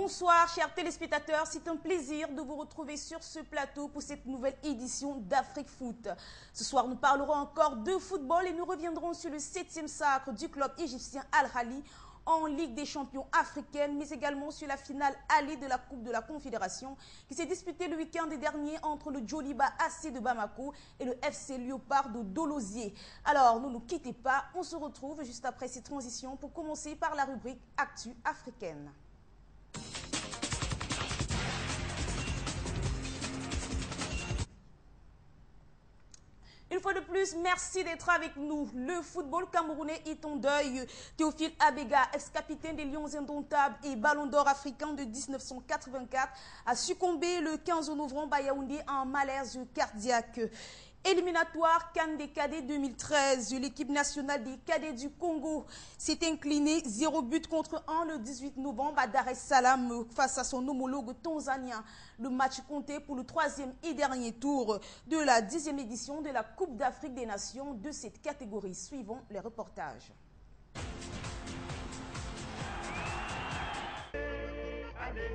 Bonsoir chers téléspectateurs, c'est un plaisir de vous retrouver sur ce plateau pour cette nouvelle édition d'Afrique Foot. Ce soir nous parlerons encore de football et nous reviendrons sur le 7e sacre du club égyptien Al-Ahly en Ligue des champions africaine, mais également sur la finale allée de la Coupe de la Confédération qui s'est disputée le week-end dernier entre le Djoliba AC de Bamako et le FC Léopard de Dolosier. Alors, ne nous quittez pas, on se retrouve juste après ces transitions pour commencer par la rubrique Actu africaine. Une fois de plus, merci d'être avec nous. Le football camerounais est en deuil. Théophile Abega, ex-capitaine des Lions indomptables et ballon d'or africain de 1984, a succombé le 15 novembre à Yaoundé en malaise cardiaque. Éliminatoire CAN des cadets 2013, l'équipe nationale des cadets du Congo s'est inclinée 0 but contre 1 le 18 novembre à Dar es Salaam face à son homologue tanzanien. Le match comptait pour le 3e et dernier tour de la 10e édition de la Coupe d'Afrique des Nations de cette catégorie. Suivons les reportages. Allez,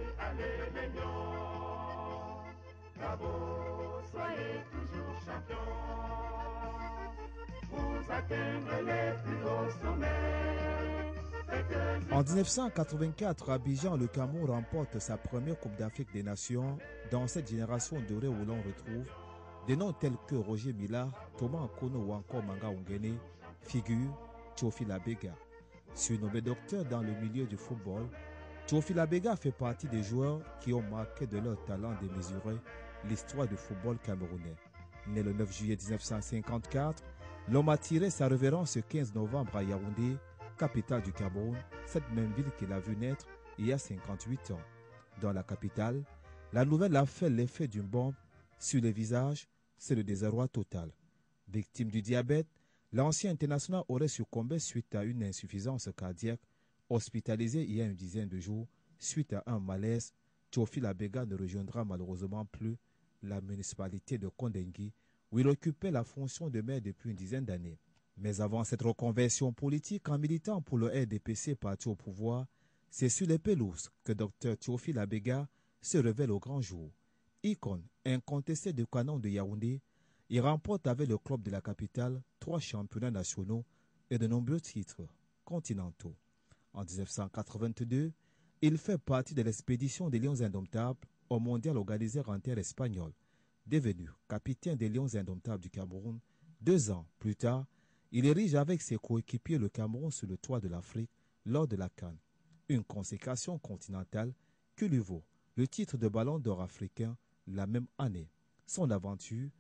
les lions, bravo, soyez toujours champions, vous atteindrez les plus hauts sommets. En 1984, à Abidjan, le Cameroun remporte sa première Coupe d'Afrique des Nations. Dans cette génération dorée où l'on retrouve des noms tels que Roger Mila, Thomas Akono ou encore Manga Ongene, figure Théophile Abega. Surnommé docteur dans le milieu du football, Théophile Abega fait partie des joueurs qui ont marqué de leur talent démesuré l'histoire du football camerounais. Né le 9 juillet 1954, l'homme a tiré sa révérence le 15 novembre à Yaoundé, capitale du Cameroun, cette même ville qu'il a vu naître il y a 58 ans. Dans la capitale, la nouvelle a fait l'effet d'une bombe. Sur les visages, c'est le désarroi total. Victime du diabète, l'ancien international aurait succombé suite à une insuffisance cardiaque. Hospitalisé il y a une dizaine de jours, suite à un malaise, Théophile Abega ne rejoindra malheureusement plus la municipalité de Kondengui, où il occupait la fonction de maire depuis une dizaine d'années. Mais avant cette reconversion politique, en militant pour le RDPC parti au pouvoir, c'est sur les pelouses que Dr Théophile Abega se révèle au grand jour. Icône incontesté du canon de Yaoundé, il remporte avec le club de la capitale 3 championnats nationaux et de nombreux titres continentaux. En 1982, il fait partie de l'expédition des Lions indomptables au mondial organisé en terre espagnole. Devenu capitaine des Lions indomptables du Cameroun, 2 ans plus tard, il érige avec ses coéquipiers le Cameroun sur le toit de l'Afrique lors de la CAN, une consécration continentale qui lui vaut le titre de ballon d'or africain la même année. Son aventure,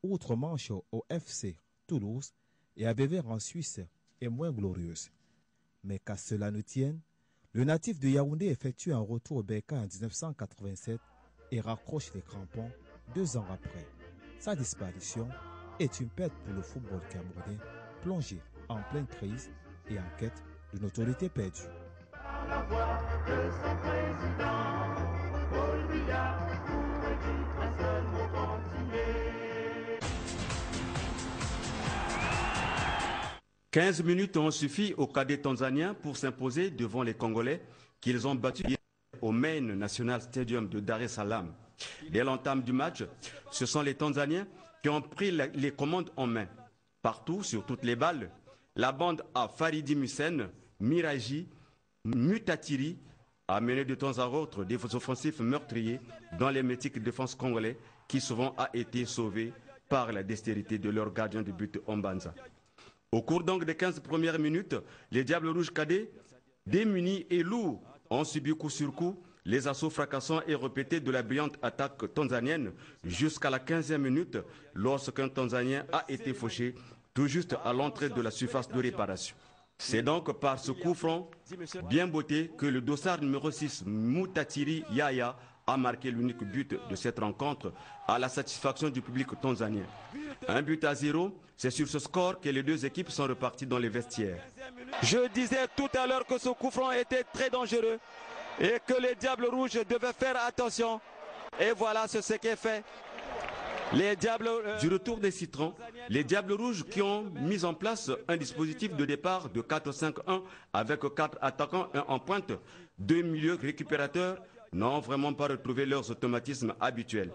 outre-Manche au FC Toulouse et à Bévert en Suisse, est moins glorieuse. Mais qu'à cela ne tienne, le natif de Yaoundé effectue un retour au Bercail en 1987 et raccroche les crampons 2 ans après. Sa disparition est une perte pour le football camerounais, plongé en pleine crise et en quête d'une autorité perdue. Par la voix de son président, Paul Biya pourrait dire un seul mot continuer. 15 minutes ont suffi aux cadets tanzaniens pour s'imposer devant les Congolais qu'ils ont battus au Main National Stadium de Dar es Salaam. Dès l'entame du match, ce sont les Tanzaniens qui ont pris les commandes en main. Partout, sur toutes les balles, la bande à Faridi Mussen, Miraji, Mutatiri a mené de temps à autre des offensifs meurtriers dans les mythiques défenses congolais qui souvent a été sauvés par la dextérité de leur gardien de but Ombanza. Au cours donc des 15 premières minutes, les Diables Rouges cadets, démunis et lourds, ont subi coup sur coup les assauts fracassants et répétés de la brillante attaque tanzanienne jusqu'à la 15e minute lorsqu'un Tanzanien a été fauché tout juste à l'entrée de la surface de réparation. C'est donc par ce coup franc bien botté que le dossard numéro 6, Mutatiri Yaya, a marqué l'unique but de cette rencontre à la satisfaction du public tanzanien. 1-0, c'est sur ce score que les deux équipes sont reparties dans les vestiaires. Je disais tout à l'heure que ce coup franc était très dangereux et que les Diables Rouges devaient faire attention. Et voilà ce qui est fait. Les Diables... Du retour des Citrons, les Diables Rouges qui ont mis en place un dispositif de départ de 4-5-1 avec 4 attaquants, 1 en pointe, 2 milieux récupérateurs, n'ont vraiment pas retrouvé leurs automatismes habituels.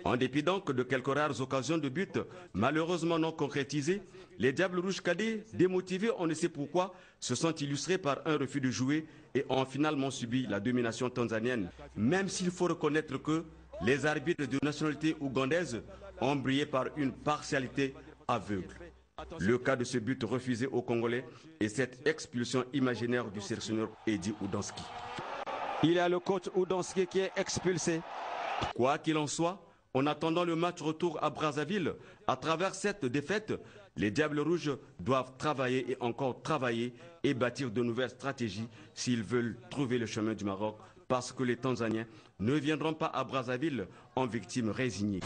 En dépit donc de quelques rares occasions de but, malheureusement non concrétisées, les Diables Rouges cadets, démotivés on ne sait pourquoi, se sont illustrés par un refus de jouer et ont finalement subi la domination tanzanienne. Même s'il faut reconnaître que les arbitres de nationalité ougandaise ont brillé par une partialité aveugle. Le cas de ce but refusé aux Congolais et cette expulsion imaginaire du sélectionneur Eddy Udanski. Il y a le coach Udanski qui est expulsé. Quoi qu'il en soit, en attendant le match retour à Brazzaville, à travers cette défaite, les Diables Rouges doivent travailler et encore travailler et bâtir de nouvelles stratégies s'ils veulent trouver le chemin du Maroc, parce que les Tanzaniens ne viendront pas à Brazzaville en victimes résignées.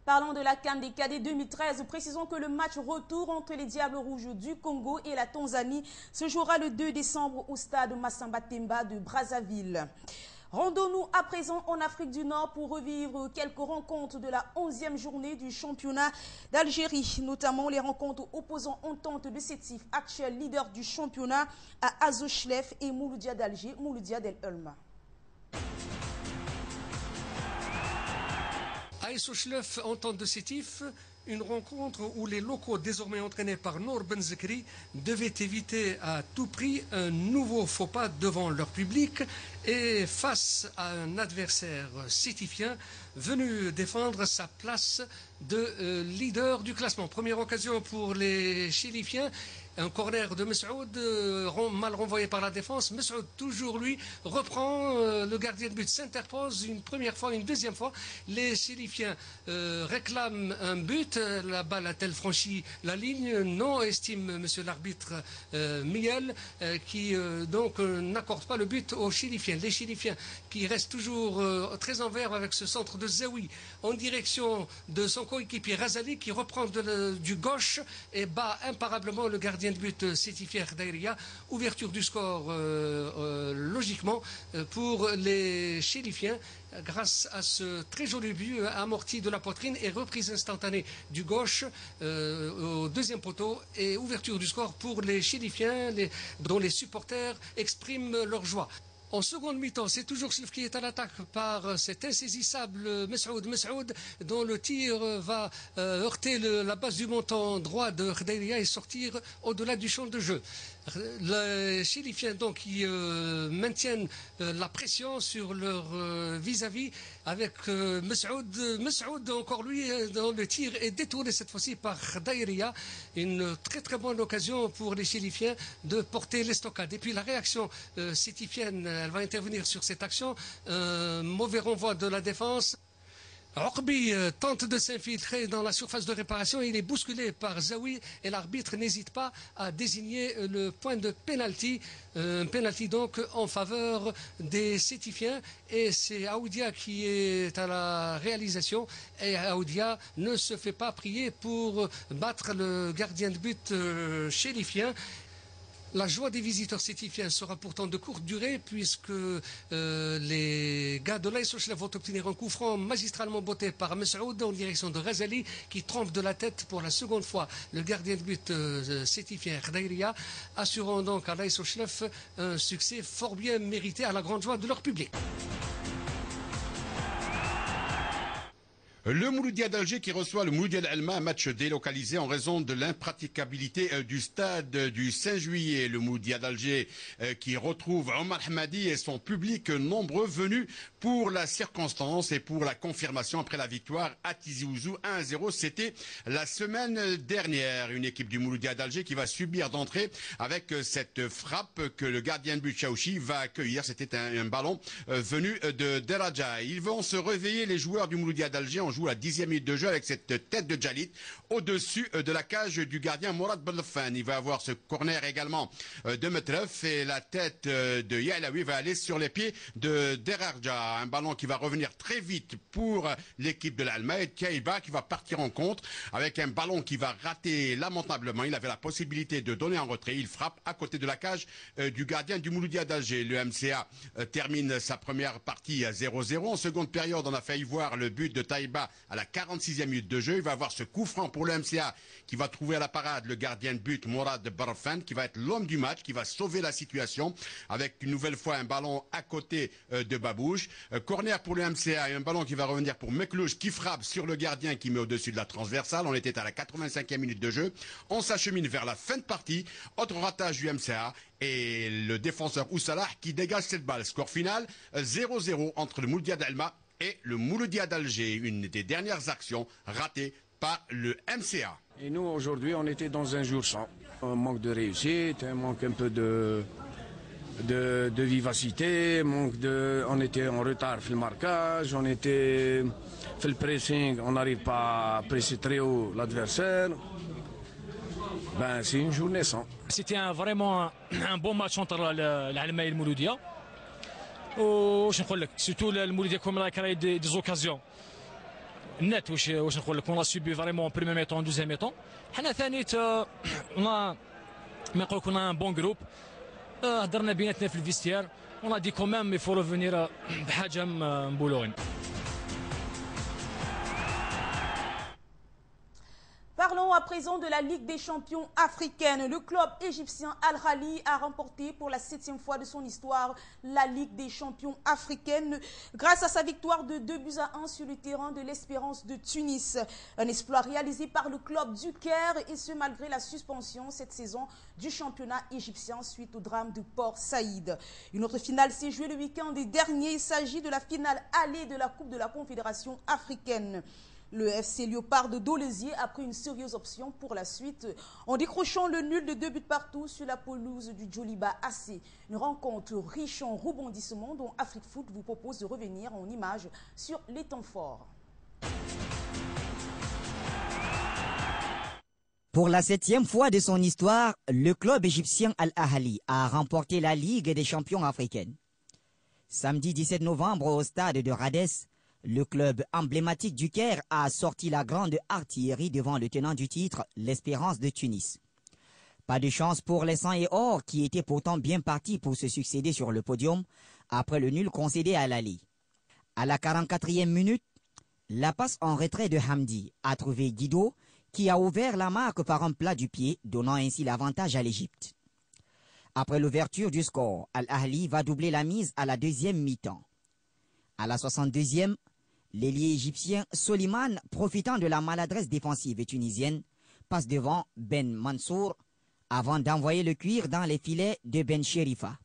Parlons de la CAN des cadets 2013. Précisons que le match retour entre les Diables Rouges du Congo et la Tanzanie se jouera le 2 décembre au stade Massamba Temba de Brazzaville. Rendons-nous à présent en Afrique du Nord pour revivre quelques rencontres de la 11e journée du championnat d'Algérie, notamment les rencontres opposant Entente de Sétif, actuel leader du championnat, à Azochlef et Mouloudia d'Alger, Mouloudia d'El Hulma. Azochlef, Entente de Sétif, une rencontre où les locaux désormais entraînés par Nour Benzekri devaient éviter à tout prix un nouveau faux pas devant leur public et face à un adversaire sétifien venu défendre sa place de leader du classement. Première occasion pour les Chilifiens. Un corner de Messoud, mal renvoyé par la défense. Messoud, toujours lui, reprend. Le gardien de but s'interpose une première fois, une deuxième fois. Les Chilifiens réclament un but. La balle a-t-elle franchi la ligne? Non, estime monsieur l'arbitre Miguel, qui donc n'accorde pas le but aux Chilifiens. Les Chilifiens qui restent toujours très en verve avec ce centre de Zawi en direction de son coéquipier Razali, qui reprend du gauche et bat imparablement le gardien de but Sétifien Khdaïria. Ouverture du score logiquement pour les Chilifiens grâce à ce très joli but amorti de la poitrine et reprise instantanée du gauche au deuxième poteau et ouverture du score pour les Chilifiens dont les supporters expriment leur joie. En seconde mi-temps, c'est toujours Chlef qui est à l'attaque par cet insaisissable Messoud, dont le tir va heurter la base du montant droit de Khdaïria et sortir au-delà du champ de jeu. Les Chilifiens donc qui maintiennent la pression sur leur vis-à-vis avec Messoud encore lui dans le tir est détourné cette fois-ci par Khdaïria. Une très très bonne occasion pour les Chilifiens de porter l'estocade. Et puis la réaction sétifienne, elle va intervenir sur cette action. Mauvais renvoi de la défense. Orbi tente de s'infiltrer dans la surface de réparation. Il est bousculé par Zawi et l'arbitre n'hésite pas à désigner le point de pénalty. Pénalty donc en faveur des Sétifiens. Et c'est Aoudia qui est à la réalisation. Et Aoudia ne se fait pas prier pour battre le gardien de but chélifien. La joie des visiteurs sétifiens sera pourtant de courte durée puisque les gars de l'Azochlef vont obtenir un coup franc magistralement botté par Messoud en direction de Razali qui trompe de la tête pour la seconde fois le gardien de but sétifien Khdaïria, assurant donc à l'Azochlef un succès fort bien mérité à la grande joie de leur public. Le Mouloudia d'Alger qui reçoit le Mouloudia d'Elma, un match délocalisé en raison de l'impraticabilité du stade du 5 juillet. Le Mouloudia d'Alger qui retrouve Omar Hamadi et son public nombreux venus pour la circonstance et pour la confirmation après la victoire à Tizi Ouzou 1-0. C'était la semaine dernière. Une équipe du Mouloudia d'Alger qui va subir d'entrée avec cette frappe que le gardien de but Chaouchi va accueillir. C'était un ballon venu de Deraja. Ils vont se réveiller les joueurs du Mouloudia d'Alger. On joue la 10e minute de jeu avec cette tête de Djalit au-dessus de la cage du gardien Mourad Belfan. Il va avoir ce corner également de Metref et la tête de Yahlaoui va aller sur les pieds de Derarja. Taïba. Un ballon qui va revenir très vite pour l'équipe de l'Allemagne. Et Taïba qui va partir en contre avec un ballon qui va rater lamentablement. Il avait la possibilité de donner un retrait. Il frappe à côté de la cage du gardien du Mouloudia d'Alger. Le MCA termine sa première partie à 0-0. En seconde période, on a failli voir le but de Taïba à la 46e minute de jeu. Il va avoir ce coup franc pour le MCA qui va trouver à la parade le gardien de but Mourad Barfan, qui va être l'homme du match, qui va sauver la situation avec une nouvelle fois un ballon à côté de Babouche. Corner pour le MCA et un ballon qui va revenir pour Meklouche qui frappe sur le gardien qui met au-dessus de la transversale. On était à la 85e minute de jeu. On s'achemine vers la fin de partie. Autre ratage du MCA et le défenseur Oussalah qui dégage cette balle. Score final 0-0 entre le Mouloudia d'Elma et le Mouloudia d'Alger. Une des dernières actions ratées par le MCA. Et nous, aujourd'hui, on était dans un jour sans. Un manque de réussite, un manque un peu de vivacité, on était en retard sur le marquage, on était fait le pressing, on n'arrive pas à presser très haut l'adversaire. Ben, c'est une journée sans. C'était vraiment un bon match entre l'Allemagne et le Mouloudia. Surtout le Mouloudia comme il a créé des occasions. Net, on a subi vraiment en premier mi-temps, en deuxième mi-temps. On a un bon groupe. هدرنا بيناتنا في الفيستيار. On a dit quand même il faut revenir بحاجة مبولوين. Parlons à présent de la Ligue des champions africaine. Le club égyptien Al-Ahly a remporté pour la 7e fois de son histoire la Ligue des champions africaine grâce à sa victoire de 2-1 sur le terrain de l'Espérance de Tunis. Un exploit réalisé par le club du Caire et ce malgré la suspension cette saison du championnat égyptien suite au drame de Port Saïd. Une autre finale s'est jouée le week-end dernier. Il s'agit de la finale allée de la Coupe de la Confédération africaine. Le FC Léopard de Dolésier a pris une sérieuse option pour la suite en décrochant le nul de 2 buts partout sur la pelouse du Djoliba AC. Une rencontre riche en rebondissements dont Afrique Foot vous propose de revenir en images sur les temps forts. Pour la 7e fois de son histoire, le club égyptien Al-Ahly a remporté la Ligue des champions africaine. Samedi 17 novembre au stade de Rades, le club emblématique du Caire a sorti la grande artillerie devant le tenant du titre, l'Espérance de Tunis. Pas de chance pour les 100 et or qui étaient pourtant bien partis pour se succéder sur le podium après le nul concédé à Al-Ahly. À la 44e minute, la passe en retrait de Hamdi a trouvé Guido qui a ouvert la marque par un plat du pied, donnant ainsi l'avantage à l'Égypte. Après l'ouverture du score, Al-Ahly va doubler la mise à la 2e mi-temps. À la 62e, l'ailier égyptien Soliman, profitant de la maladresse défensive tunisienne, passe devant Ben Mansour avant d'envoyer le cuir dans les filets de Ben Cherifa.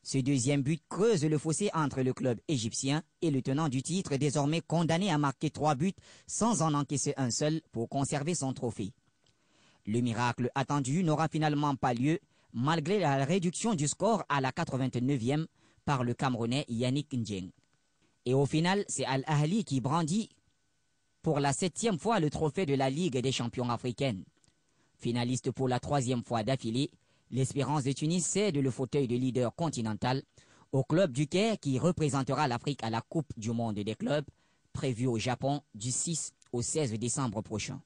Ce deuxième but creuse le fossé entre le club égyptien et le tenant du titre, désormais condamné à marquer 3 buts sans en encaisser un seul pour conserver son trophée. Le miracle attendu n'aura finalement pas lieu malgré la réduction du score à la 89e par le Camerounais Yannick Ndjeng. Et au final, c'est Al-Ahly qui brandit pour la 7e fois le trophée de la Ligue des champions africaine. Finaliste pour la 3e fois d'affilée, l'Espérance de Tunis cède le fauteuil de leader continental au club du Caire qui représentera l'Afrique à la Coupe du monde des clubs, prévue au Japon du 6 au 16 décembre prochain.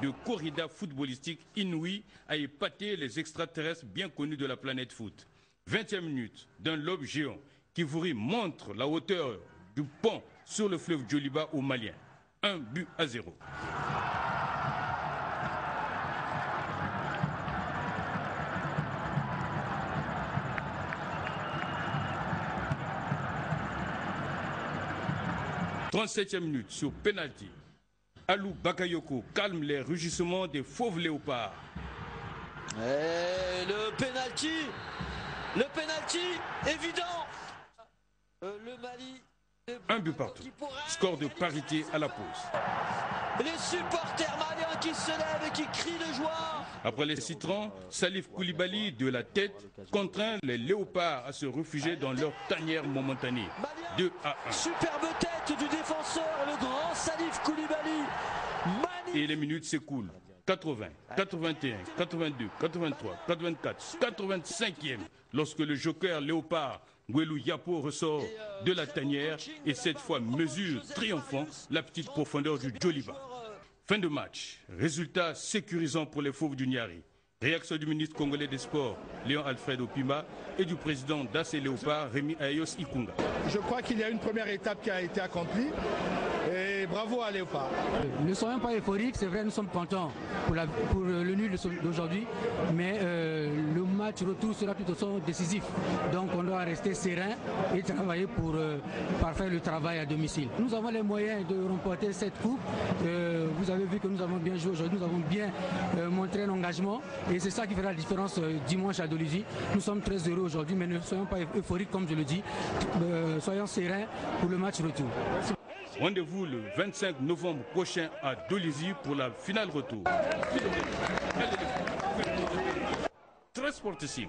De corrida footballistique inouïe a épaté les extraterrestres bien connus de la planète foot. 20e minute d'un lobe géant qui montre la hauteur du pont sur le fleuve Djoliba aux Maliens. 1-0. « 37e minute sur penalty. Alou Bakayoko calme les rugissements des fauves léopards. Et le penalty évident. Le Mali. 1 but partout. Score de parité à la pause. Les supporters maliens qui se lèvent et qui crient de joie. Après les citrons, Salif Koulibaly de la tête contraint les léopards à se réfugier dans leur tanière momentanée. 2-1. Superbe tête du défenseur, le grand Salif Koulibaly. Et les minutes s'écoulent. 80, 81, 82, 83, 84, 85e, lorsque le joker léopard Nguelou Yapo ressort de la tanière et cette fois mesure triomphant la petite profondeur du Djoliba. Fin de match, résultat sécurisant pour les fauves du Niari. Réaction du ministre congolais des Sports, Léon Alfred Opima, et du président d'AC Léopard, Rémi Ayos Ikunga. Je crois qu'il y a une première étape qui a été accomplie et bravo à Léopard. Ne soyons pas euphoriques, c'est vrai, nous sommes contents pour le nul d'aujourd'hui, mais le match retour sera tout aussi décisif. Donc on doit rester serein et travailler pour parfaire le travail à domicile. Nous avons les moyens de remporter cette coupe. Vous avez vu que nous avons bien joué aujourd'hui, nous avons bien montré un engagement. Et c'est ça qui fera la différence dimanche à Dolisie. Nous sommes très heureux aujourd'hui, mais ne soyons pas euphoriques comme je le dis. Soyons sereins pour le match retour. Rendez-vous le 25 novembre prochain à Dolisie pour la finale retour. Très sportif.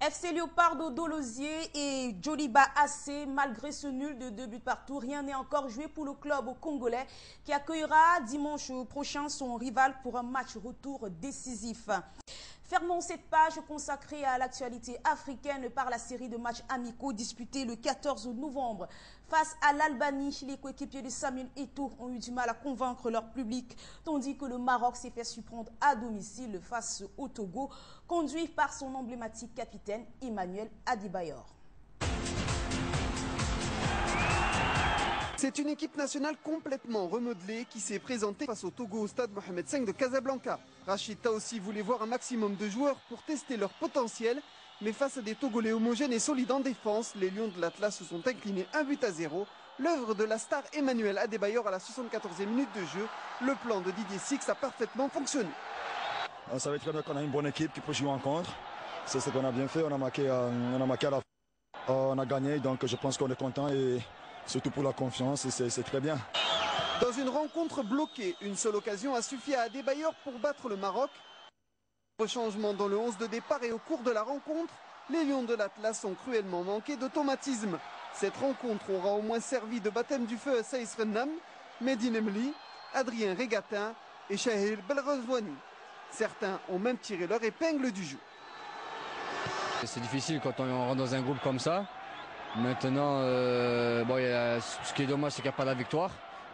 FC Léopards Dolosier et Djoliba AC, malgré ce nul de 2 buts partout, rien n'est encore joué pour le club congolais qui accueillera dimanche prochain son rival pour un match retour décisif. Fermons cette page consacrée à l'actualité africaine par la série de matchs amicaux disputés le 14 novembre. Face à l'Albanie, les coéquipiers de Samuel Eto'o ont eu du mal à convaincre leur public, tandis que le Maroc s'est fait surprendre à domicile face au Togo, conduit par son emblématique capitaine Emmanuel Adebayor. C'est une équipe nationale complètement remodelée qui s'est présentée face au Togo au stade Mohamed V de Casablanca. Rachid Taossi voulait voir un maximum de joueurs pour tester leur potentiel, mais face à des Togolais homogènes et solides en défense, les Lions de l'Atlas se sont inclinés 1-0. L'œuvre de la star Emmanuel Adebayor à la 74e minute de jeu, le plan de Didier Six a parfaitement fonctionné. On savait très bien qu'on a une bonne équipe qui peut jouer en contre. C'est ce qu'on a bien fait, on a marqué à la fin. On a gagné, donc je pense qu'on est content et surtout pour la confiance, c'est très bien. Dans une rencontre bloquée, une seule occasion a suffi à Adebayor pour battre le Maroc. Changement dans le 11 de départ et au cours de la rencontre, les Lions de l'Atlas ont cruellement manqué d'automatisme. Cette rencontre aura au moins servi de baptême du feu à Saïs Rennam, Medine Emli, Adrien Regatin et Shahir Belrazouani. Certains ont même tiré leur épingle du jeu. C'est difficile quand on rentre dans un groupe comme ça. Maintenant, ce qui est dommage, c'est qu'il n'y a pas la victoire.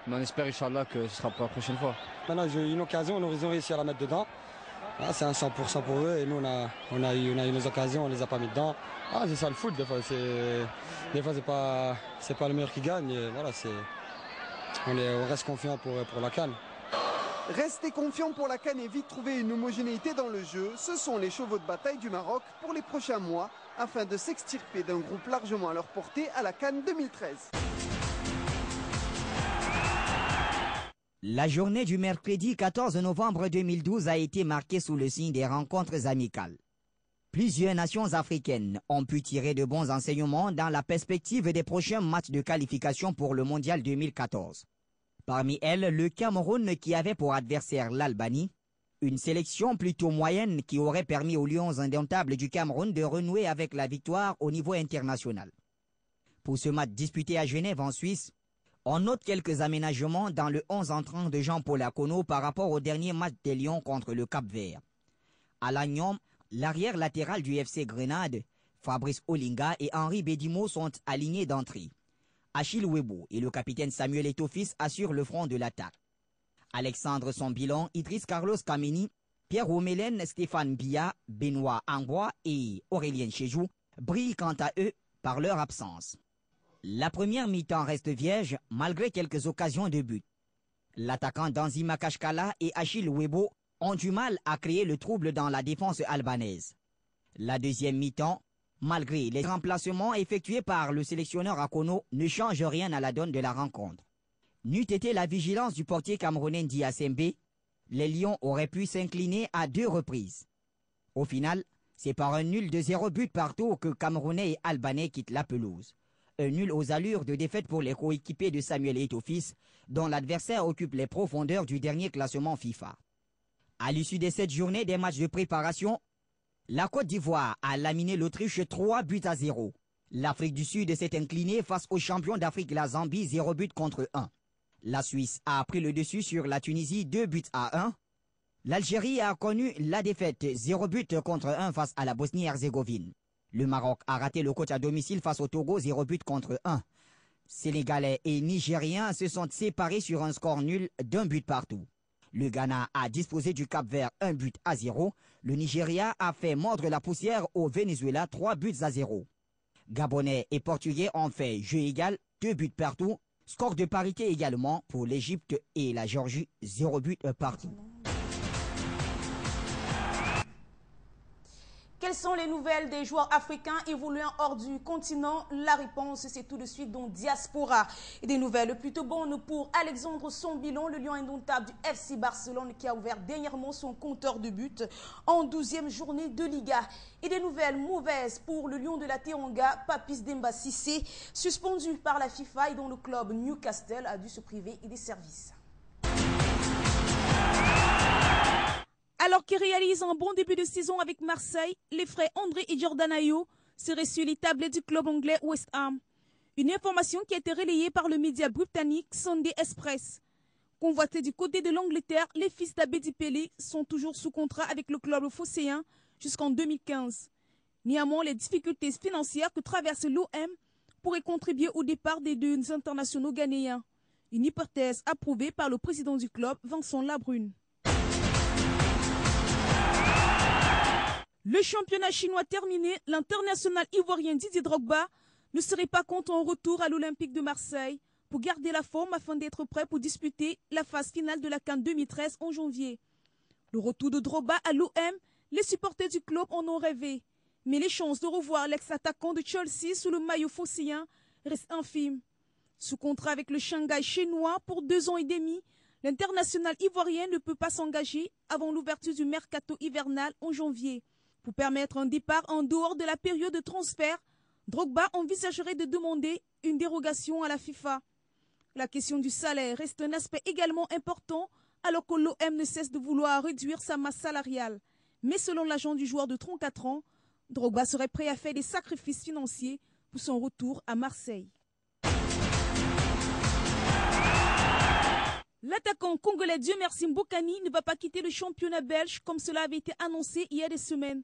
Mais on espère, Inch'Allah, que ce sera pour la prochaine fois. Maintenant, j'ai eu une occasion, ils ont réussi à la mettre dedans. Ah, c'est un 100% pour eux et nous, on a eu nos occasions, on ne les a pas mis dedans. Ah, c'est ça le foot, des fois, c'est pas le meilleur qui gagne. Et voilà, on reste confiant pour la CAN. Rester confiant pour la CAN et vite trouver une homogénéité dans le jeu, ce sont les chevaux de bataille du Maroc pour les prochains mois, afin de s'extirper d'un groupe largement à leur portée à la CAN 2013. La journée du mercredi 14 novembre 2012 a été marquée sous le signe des rencontres amicales. Plusieurs nations africaines ont pu tirer de bons enseignements dans la perspective des prochains matchs de qualification pour le Mondial 2014. Parmi elles, le Cameroun qui avait pour adversaire l'Albanie, une sélection plutôt moyenne qui aurait permis aux Lions indomptables du Cameroun de renouer avec la victoire au niveau international. Pour ce match disputé à Genève en Suisse, on note quelques aménagements dans le 11 entrant de Jean-Paul Akono par rapport au dernier match des Lions contre le Cap-Vert. À l'Agnon, l'arrière latéral du FC Grenade, Fabrice Olinga et Henri Bedimo sont alignés d'entrée. Achille Webo et le capitaine Samuel Eto'o assurent le front de l'attaque. Alexandre Sombilon, Idriss Carlos Kameni, Pierre Omelen, Stéphane Bia, Benoît Angwa et Aurélien Chejou brillent quant à eux par leur absence. La première mi-temps reste vierge malgré quelques occasions de but. L'attaquant Danzima Kashkala et Achille Webo ont du mal à créer le trouble dans la défense albanaise. La deuxième mi-temps, malgré les remplacements effectués par le sélectionneur Akono, ne change rien à la donne de la rencontre. N'eût été la vigilance du portier camerounais Ndi Asembe, les Lions auraient pu s'incliner à 2 reprises. Au final, c'est par un nul de 0 but partout que Camerounais et Albanais quittent la pelouse. Un nul aux allures de défaite pour les coéquipiers de Samuel Eto'o, dont l'adversaire occupe les profondeurs du dernier classement FIFA. À l'issue de cette journée des matchs de préparation, la Côte d'Ivoire a laminé l'Autriche 3-0. L'Afrique du Sud s'est inclinée face aux champions d'Afrique, la Zambie, 0 but contre 1. La Suisse a pris le dessus sur la Tunisie 2-1. L'Algérie a connu la défaite 0-1 face à la Bosnie-Herzégovine. Le Maroc a raté le coach à domicile face au Togo 0-1. Sénégalais et Nigériens se sont séparés sur un score nul d'1 partout. Le Ghana a disposé du Cap-Vert 1-0. Le Nigeria a fait mordre la poussière au Venezuela 3-0. Gabonais et Portugais ont fait jeu égal 2 partout. Score de parité également pour l'Égypte et la Géorgie 0 partout. Quelles sont les nouvelles des joueurs africains évoluant hors du continent? La réponse, c'est tout de suite dans Diaspora. Et des nouvelles plutôt bonnes pour Alexandre Sombilon, le lion indomptable du FC Barcelone qui a ouvert dernièrement son compteur de buts en 12e journée de Liga. Et des nouvelles mauvaises pour le lion de la Teranga, Papis Demba Cissé, suspendu par la FIFA et dont le club Newcastle a dû se priver des services. Alors qu'ils réalisent un bon début de saison avec Marseille, les frères André et Jordan Ayew seraient sur les tablettes du club anglais West Ham. Une information qui a été relayée par le média britannique Sunday Express. Convoités du côté de l'Angleterre, les fils d'Abedi Pelé sont toujours sous contrat avec le club phocéen jusqu'en 2015. Néanmoins, les difficultés financières que traverse l'OM pourraient contribuer au départ des deux internationaux ghanéens. Une hypothèse approuvée par le président du club, Vincent Labrune. Le championnat chinois terminé, l'international ivoirien Didier Drogba ne serait pas contre un retour à l'Olympique de Marseille pour garder la forme afin d'être prêt pour disputer la phase finale de la CAN 2013 en janvier. Le retour de Drogba à l'OM, les supporters du club en ont rêvé. Mais les chances de revoir l'ex-attaquant de Chelsea sous le maillot phocéen restent infimes. Sous contrat avec le Shanghai chinois pour 2 ans et demi, l'international ivoirien ne peut pas s'engager avant l'ouverture du mercato hivernal en janvier. Pour permettre un départ en dehors de la période de transfert, Drogba envisagerait de demander une dérogation à la FIFA. La question du salaire reste un aspect également important alors que l'OM ne cesse de vouloir réduire sa masse salariale. Mais selon l'agent du joueur de 34 ans, Drogba serait prêt à faire des sacrifices financiers pour son retour à Marseille. L'attaquant congolais Dieu merci Mbokani ne va pas quitter le championnat belge comme cela avait été annoncé il y a des semaines.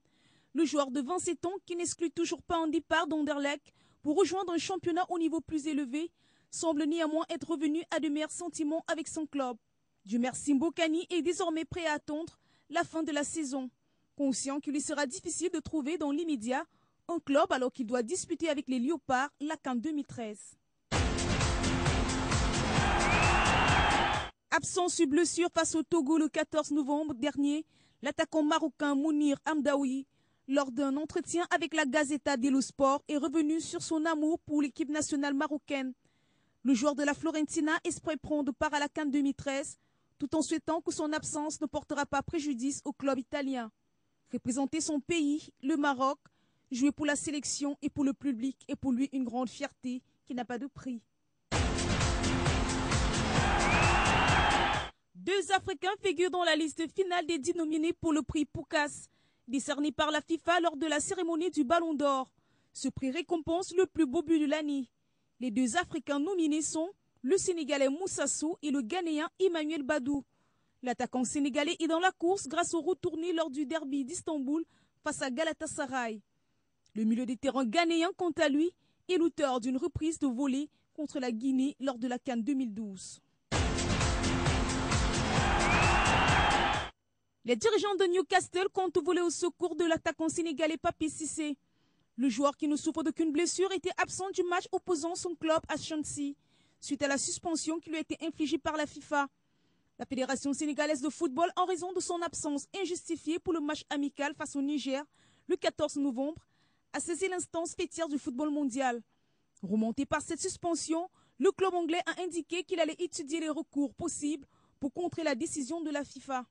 Le joueur de 27 ans, qui n'exclut toujours pas un départ d'Anderlecht pour rejoindre un championnat au niveau plus élevé, semble néanmoins être revenu à de meilleurs sentiments avec son club. Dieu merci Mbokani est désormais prêt à attendre la fin de la saison, conscient qu'il lui sera difficile de trouver dans l'immédiat un club alors qu'il doit disputer avec les Léopards la CAN 2013. Absent sur blessure face au Togo le 14 novembre dernier, l'attaquant marocain Mounir Hamdaoui, lors d'un entretien avec la Gazzetta dello Sport, est revenu sur son amour pour l'équipe nationale marocaine. Le joueur de la Fiorentina espère prendre part à la CAN 2013, tout en souhaitant que son absence ne portera pas préjudice au club italien. Représenter son pays, le Maroc, jouer pour la sélection et pour le public est pour lui une grande fierté qui n'a pas de prix. 2 Africains figurent dans la liste finale des 10 nominés pour le prix Poukas, décerné par la FIFA lors de la cérémonie du Ballon d'Or. Ce prix récompense le plus beau but de l'année. Les 2 Africains nominés sont le Sénégalais Moussa Sow et le Ghanéen Emmanuel Badou. L'attaquant sénégalais est dans la course grâce au retourné lors du derby d'Istanbul face à Galatasaray. Le milieu de terrain ghanéen, quant à lui, est l'auteur d'une reprise de volée contre la Guinée lors de la CAN 2012. Les dirigeants de Newcastle comptent voler au secours de l'attaquant sénégalais Papis Cissé. Le joueur qui ne souffre d'aucune blessure était absent du match opposant son club à Swansea, suite à la suspension qui lui a été infligée par la FIFA. La Fédération sénégalaise de football, en raison de son absence injustifiée pour le match amical face au Niger le 14 novembre, a saisi l'instance fêtière du football mondial. Remonté par cette suspension, le club anglais a indiqué qu'il allait étudier les recours possibles pour contrer la décision de la FIFA.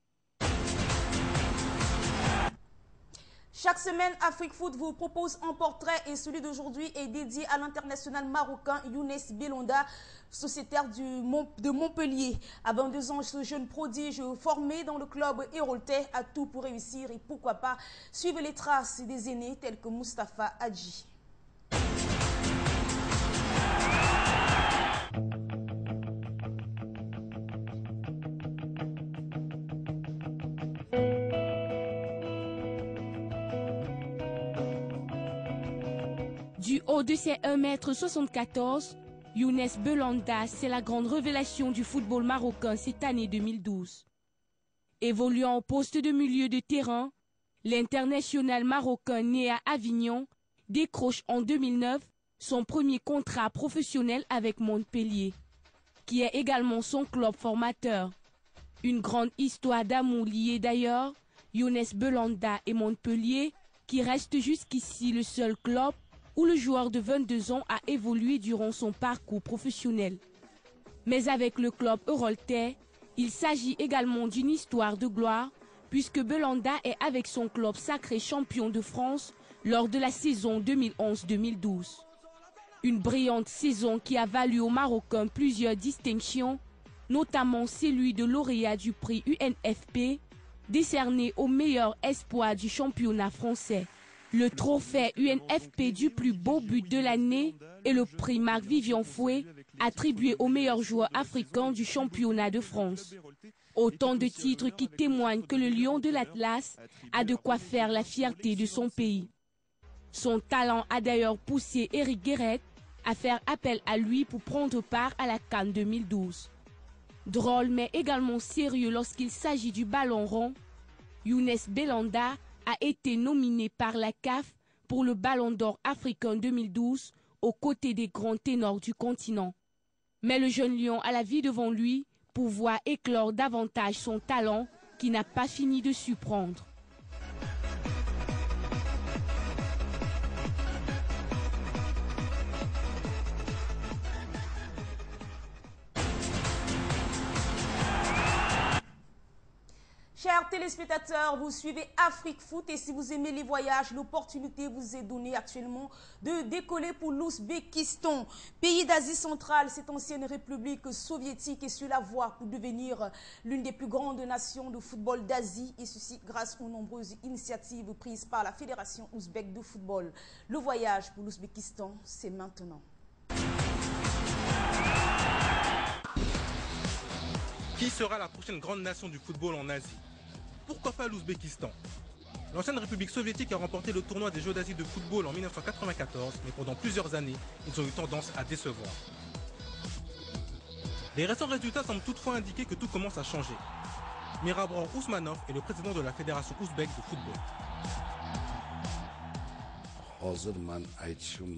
Chaque semaine, Afrique Foot vous propose un portrait et celui d'aujourd'hui est dédié à l'international marocain Younes Belhanda, sociétaire de Montpellier. À 22 ans, ce jeune prodige formé dans le club héroltais a tout pour réussir et pourquoi pas suivre les traces des aînés tels que Mustapha Hadji. Du haut de ses 1,74 m, Younes Belhanda, c'est la grande révélation du football marocain cette année 2012. Évoluant au poste de milieu de terrain, l'international marocain né à Avignon décroche en 2009 son premier contrat professionnel avec Montpellier, qui est également son club formateur. Une grande histoire d'amour liée d'ailleurs, Younes Belhanda et Montpellier, qui reste jusqu'ici le seul club où le joueur de 22 ans a évolué durant son parcours professionnel. Mais avec le club Euroltais, il s'agit également d'une histoire de gloire, puisque Belhanda est avec son club sacré champion de France lors de la saison 2011-2012. Une brillante saison qui a valu aux Marocains plusieurs distinctions, notamment celui de lauréat du prix UNFP, décerné au meilleur espoir du championnat français. Le trophée UNFP du plus beau but de l'année et le prix Marc-Vivian Fouet, attribué au meilleur joueur africain du championnat de France. Autant de titres qui témoignent que le lion de l'Atlas a de quoi faire la fierté de son pays. Son talent a d'ailleurs poussé Eric Guéret à faire appel à lui pour prendre part à la CAN 2012. Drôle mais également sérieux lorsqu'il s'agit du ballon rond, Younes Belhanda a été nominé par la CAF pour le Ballon d'Or africain 2012 aux côtés des grands ténors du continent. Mais le jeune lion a la vie devant lui pour voir éclore davantage son talent qui n'a pas fini de surprendre. Chers téléspectateurs, vous suivez Afrique Foot et si vous aimez les voyages, l'opportunité vous est donnée actuellement de décoller pour l'Ouzbékistan. Pays d'Asie centrale, cette ancienne république soviétique est sur la voie pour devenir l'une des plus grandes nations de football d'Asie et ceci grâce aux nombreuses initiatives prises par la Fédération ouzbèque de football. Le voyage pour l'Ouzbékistan, c'est maintenant. Qui sera la prochaine grande nation du football en Asie? Pourquoi pas l'Ouzbékistan? L'ancienne République soviétique a remporté le tournoi des Jeux d'Asie de football en 1994, mais pendant plusieurs années, ils ont eu tendance à décevoir. Les récents résultats semblent toutefois indiquer que tout commence à changer. Mirabror Ousmanov est le président de la Fédération ouzbèque de football.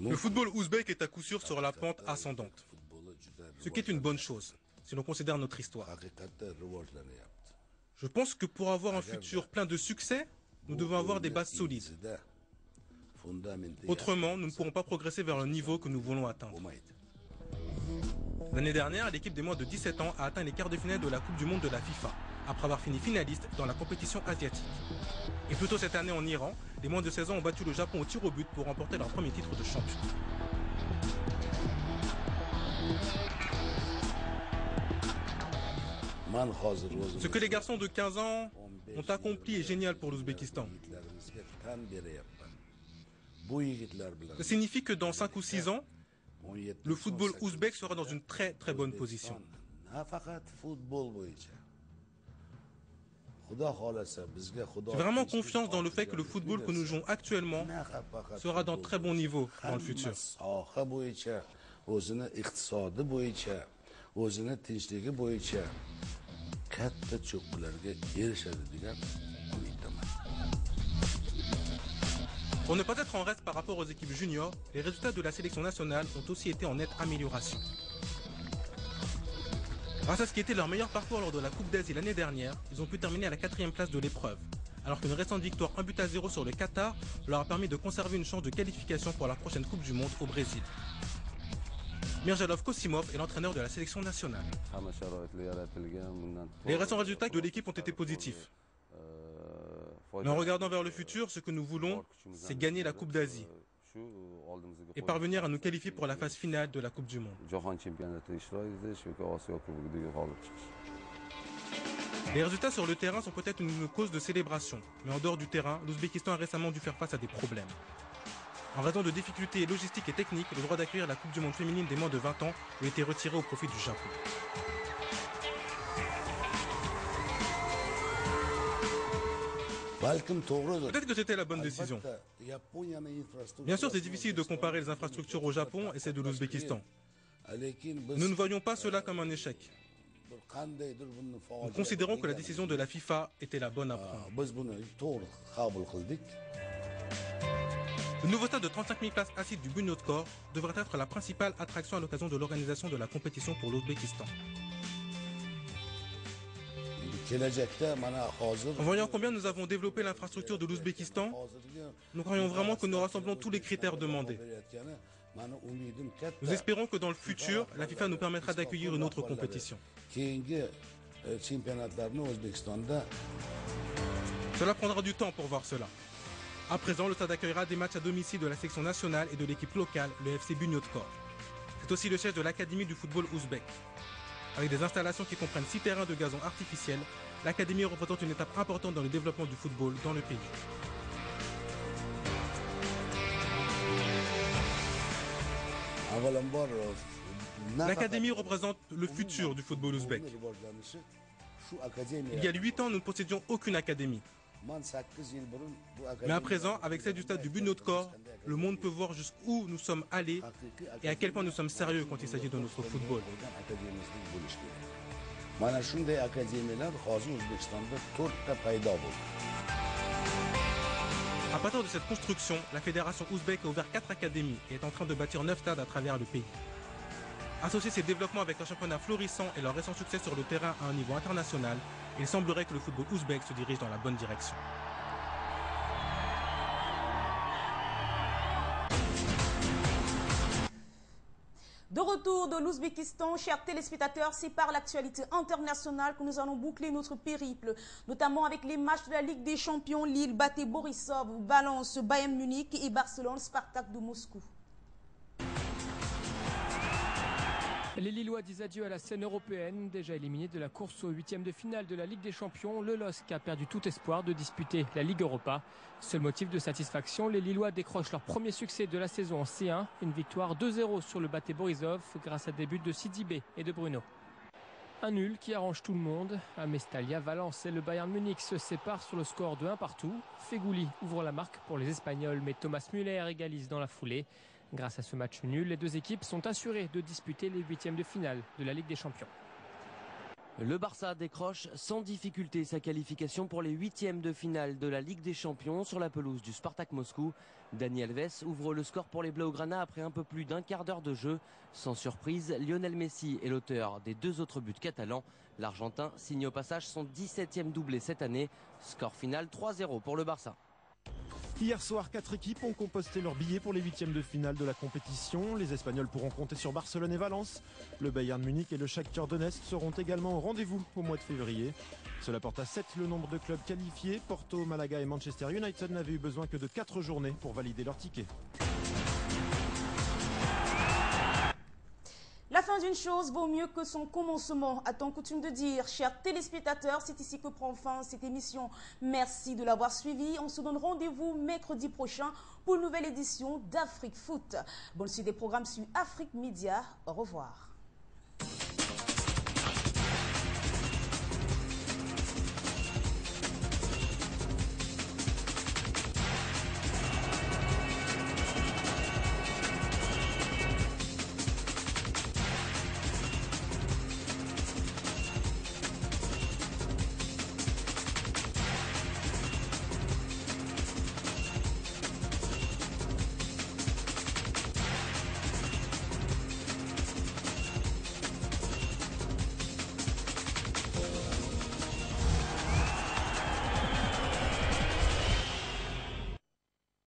Le football ouzbèque est à coup sûr sur la pente ascendante, ce qui est une bonne chose si l'on considère notre histoire. Je pense que pour avoir un futur plein de succès, nous devons avoir des bases solides. Autrement, nous ne pourrons pas progresser vers le niveau que nous voulons atteindre. L'année dernière, l'équipe des moins de 17 ans a atteint les quarts de finale de la Coupe du Monde de la FIFA, après avoir fini finaliste dans la compétition asiatique. Et plus tôt cette année en Iran, les moins de 16 ans ont battu le Japon au tir au but pour remporter leur premier titre de champion. Ce que les garçons de 15 ans ont accompli est génial pour l'Ouzbékistan. Ça signifie que dans 5 ou 6 ans, le football ouzbek sera dans une très très bonne position. J'ai vraiment confiance dans le fait que le football que nous jouons actuellement sera d'un très bon niveau dans le futur. Pour ne pas être en reste par rapport aux équipes juniors, les résultats de la sélection nationale ont aussi été en nette amélioration. Grâce à ce qui était leur meilleur parcours lors de la Coupe d'Asie l'année dernière, ils ont pu terminer à la 4e place de l'épreuve, alors qu'une récente victoire 1-0 sur le Qatar leur a permis de conserver une chance de qualification pour la prochaine Coupe du Monde au Brésil. Mirjalov Kosimov est l'entraîneur de la sélection nationale. Les récents résultats de l'équipe ont été positifs. Mais en regardant vers le futur, ce que nous voulons, c'est gagner la Coupe d'Asie et parvenir à nous qualifier pour la phase finale de la Coupe du Monde. Les résultats sur le terrain sont peut-être une cause de célébration, mais en dehors du terrain, l'Ouzbékistan a récemment dû faire face à des problèmes. En raison de difficultés logistiques et techniques, le droit d'accueillir la Coupe du Monde féminine des moins de 20 ans a été retiré au profit du Japon. Peut-être que c'était la bonne décision. Bien sûr, c'est difficile de comparer les infrastructures au Japon et celles de l'Ouzbékistan. Nous ne voyons pas cela comme un échec. Nous considérons que la décision de la FIFA était la bonne à prendre. Le nouveau stade de 35 000 places assises du Bunyodkor devrait être la principale attraction à l'occasion de l'organisation de la compétition pour l'Ouzbékistan. En voyant combien nous avons développé l'infrastructure de l'Ouzbékistan, nous croyons vraiment que nous rassemblons tous les critères demandés. Nous espérons que dans le futur, la FIFA nous permettra d'accueillir une autre compétition. Cela prendra du temps pour voir cela. À présent, le stade accueillera des matchs à domicile de la section nationale et de l'équipe locale, le FC Bunyodkor. C'est aussi le siège de l'Académie du football ouzbek. Avec des installations qui comprennent 6 terrains de gazon artificiels, l'Académie représente une étape importante dans le développement du football dans le pays. L'Académie représente le futur du football ouzbek. Il y a 8 ans, nous ne possédions aucune académie. Mais à présent, avec celle du stade du Bunyodkor, le monde peut voir jusqu'où nous sommes allés et à quel point nous sommes sérieux quand il s'agit de notre football. À partir de cette construction, la fédération ouzbek a ouvert 4 académies et est en train de bâtir 9 stades à travers le pays. Associer ces développements avec un championnat florissant et leur récent succès sur le terrain à un niveau international, il semblerait que le football ouzbek se dirige dans la bonne direction. De retour de l'Ouzbékistan, chers téléspectateurs, c'est par l'actualité internationale que nous allons boucler notre périple, notamment avec les matchs de la Ligue des Champions. Lille battait Borisov, Valence, Bayern Munich et Barcelone, Spartak de Moscou. Les Lillois disent adieu à la scène européenne. Déjà éliminé de la course au 8e de finale de la Ligue des Champions, le LOSC a perdu tout espoir de disputer la Ligue Europa. Seul motif de satisfaction, les Lillois décrochent leur premier succès de la saison en C1. Une victoire 2-0 sur le Baté Borisov grâce à des buts de Sidibé et de Bruno. Un nul qui arrange tout le monde. À Mestalia, Valence et le Bayern Munich se séparent sur le score de 1 partout. Fegouli ouvre la marque pour les Espagnols, mais Thomas Müller égalise dans la foulée. Grâce à ce match nul, les deux équipes sont assurées de disputer les 8e de finale de la Ligue des Champions. Le Barça décroche sans difficulté sa qualification pour les 8e de finale de la Ligue des Champions sur la pelouse du Spartak Moscou. Dani Alves ouvre le score pour les Blaugrana après un peu plus d'1 quart d'heure de jeu. Sans surprise, Lionel Messi est l'auteur des 2 autres buts catalans. L'Argentin signe au passage son 17e doublé cette année. Score final 3-0 pour le Barça. Hier soir, 4 équipes ont composté leurs billets pour les 8e de finale de la compétition. Les Espagnols pourront compter sur Barcelone et Valence. Le Bayern Munich et le Shakhtar Donetsk seront également au rendez-vous au mois de février. Cela porte à 7 le nombre de clubs qualifiés. Porto, Malaga et Manchester United n'avaient eu besoin que de 4 journées pour valider leur ticket. La fin d'une chose vaut mieux que son commencement, a-t-on coutume de dire. Chers téléspectateurs, c'est ici que prend fin cette émission. Merci de l'avoir suivi. On se donne rendez-vous mercredi prochain pour une nouvelle édition d'Afrique Foot. Bonne suite des programmes sur Afrique Média. Au revoir.